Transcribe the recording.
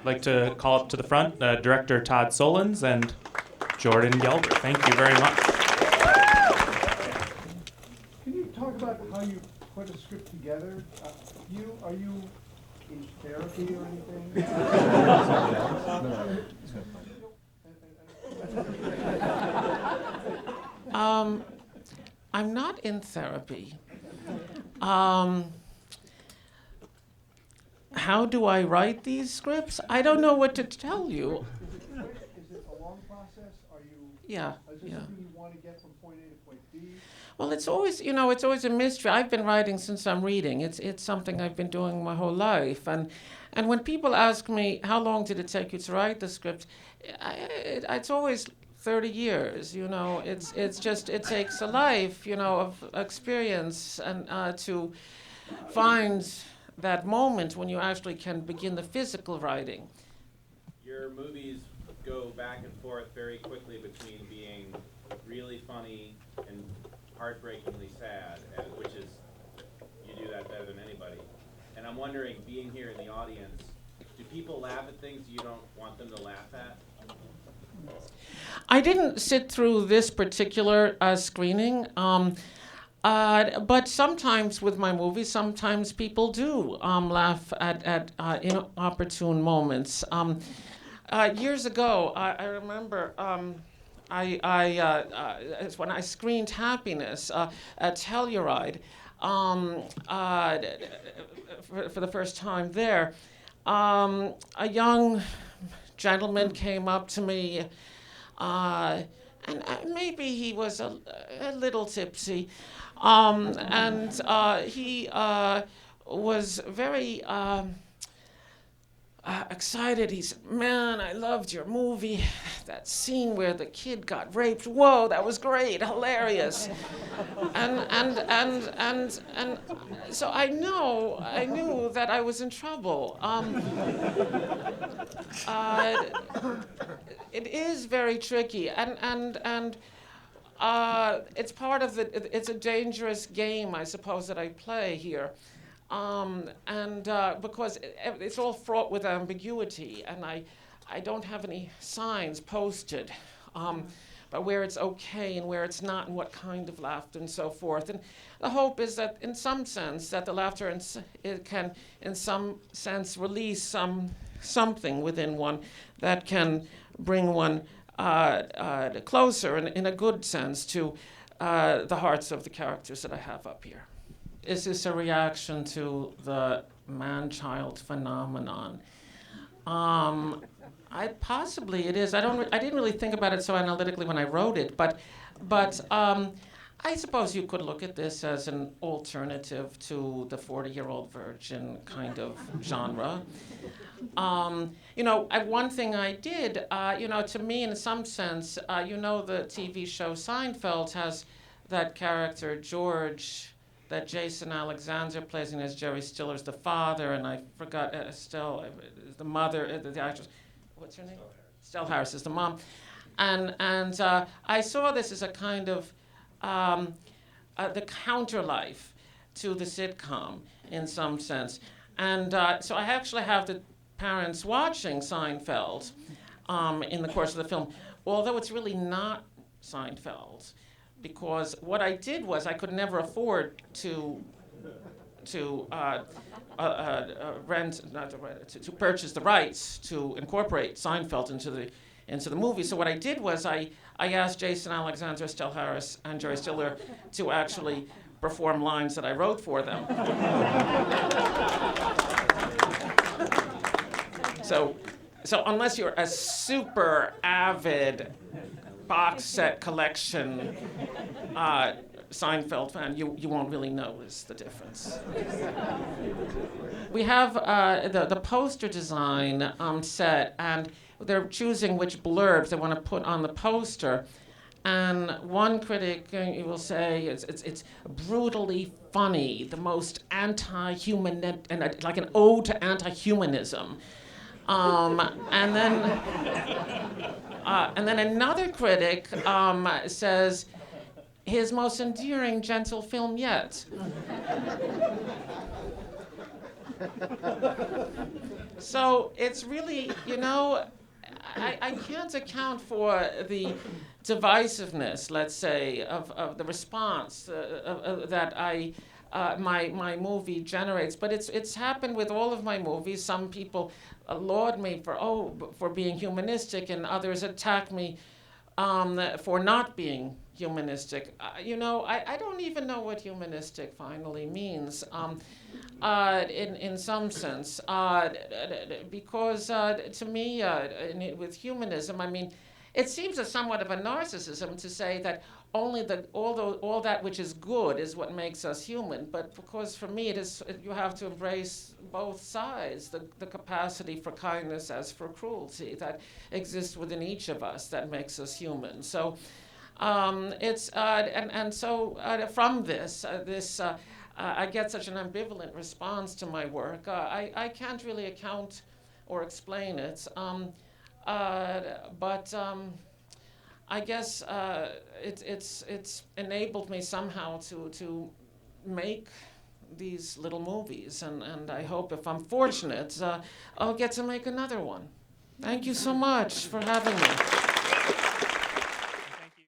like to call up to the front director Todd Solondz and Jordan Gelber. Thank you very much. Can you talk about how you put a script together? Are you in therapy or anything? I'm not in therapy. How do I write these scripts? I don't know what to tell you. Is it a long process? Are you? Yeah. Is this something you want to get from point A to point B? Well, it's always a mystery. I've been writing since I'm reading. It's something I've been doing my whole life. And when people ask me, how long did it take you to write the script? It's always 30 years, it takes a life, of experience and to find that moment when you actually can begin the physical writing. Your movies go back and forth very quickly between being really funny and heartbreakingly sad, which is, you do that better than anybody. And I'm wondering, being here in the audience, do people laugh at things you don't want them to laugh at? I didn't sit through this particular screening, but sometimes with my movies, sometimes people do laugh at inopportune moments. Years ago, I remember when I screened Happiness at Telluride for the first time there, a young gentleman came up to me, and maybe he was a little tipsy, and he was very excited. He said, "Man, I loved your movie. That scene where the kid got raped. Whoa, that was great, hilarious." And so I knew that I was in trouble. It is very tricky, and it's part of it's a dangerous game, I suppose, that I play here. Because it's all fraught with ambiguity, and I don't have any signs posted, but where it's okay and where it's not, and what kind of laughter and so forth. And the hope is that, in some sense, that the laughter it can, in some sense, release something within one that can bring one closer, in a good sense, to the hearts of the characters that I have up here. Is this a reaction to the man-child phenomenon? Possibly it is. I didn't really think about it so analytically when I wrote it, but I suppose you could look at this as an alternative to the 40-year-old virgin kind of genre. One thing I did, to me, in some sense, the TV show Seinfeld has that character, George, that Jason Alexander plays in as Jerry Stiller's the father, and I forgot Estelle, the mother, the actress. What's her name? Estelle Harris is the mom, and I saw this as a kind of the counter life to the sitcom in some sense, and so I actually have the parents watching Seinfeld in the course of the film, although it's really not Seinfeld. Because what I did was I could never afford to purchase the rights to incorporate Seinfeld into the movie. So what I did was I asked Jason Alexander, Estelle Harris, and Jerry Stiller to actually perform lines that I wrote for them. So unless you're a super avid box set collection Seinfeld fan, you won't really notice the difference. We have the poster design set, and they're choosing which blurbs they want to put on the poster. And one critic will say it's brutally funny, the most anti-human, and like an ode to anti-humanism. And then another critic says, his most endearing, gentle film yet. So it's really, I can't account for the divisiveness, let's say, of the response that my movie generates. But it's happened with all of my movies. Some people laud me for being humanistic, and others attack me for not being humanistic. I don't even know what humanistic finally means. In some sense, because to me, with humanism, I mean, it seems somewhat of a narcissism to say that only all that which is good is what makes us human. But because for me, you have to embrace both sides, the capacity for kindness as for cruelty that exists within each of us that makes us human. So it's from this. I get such an ambivalent response to my work. I can't really account or explain it, but I guess it's enabled me somehow to make these little movies, and I hope, if I'm fortunate, I'll get to make another one. Thank you so much for having me.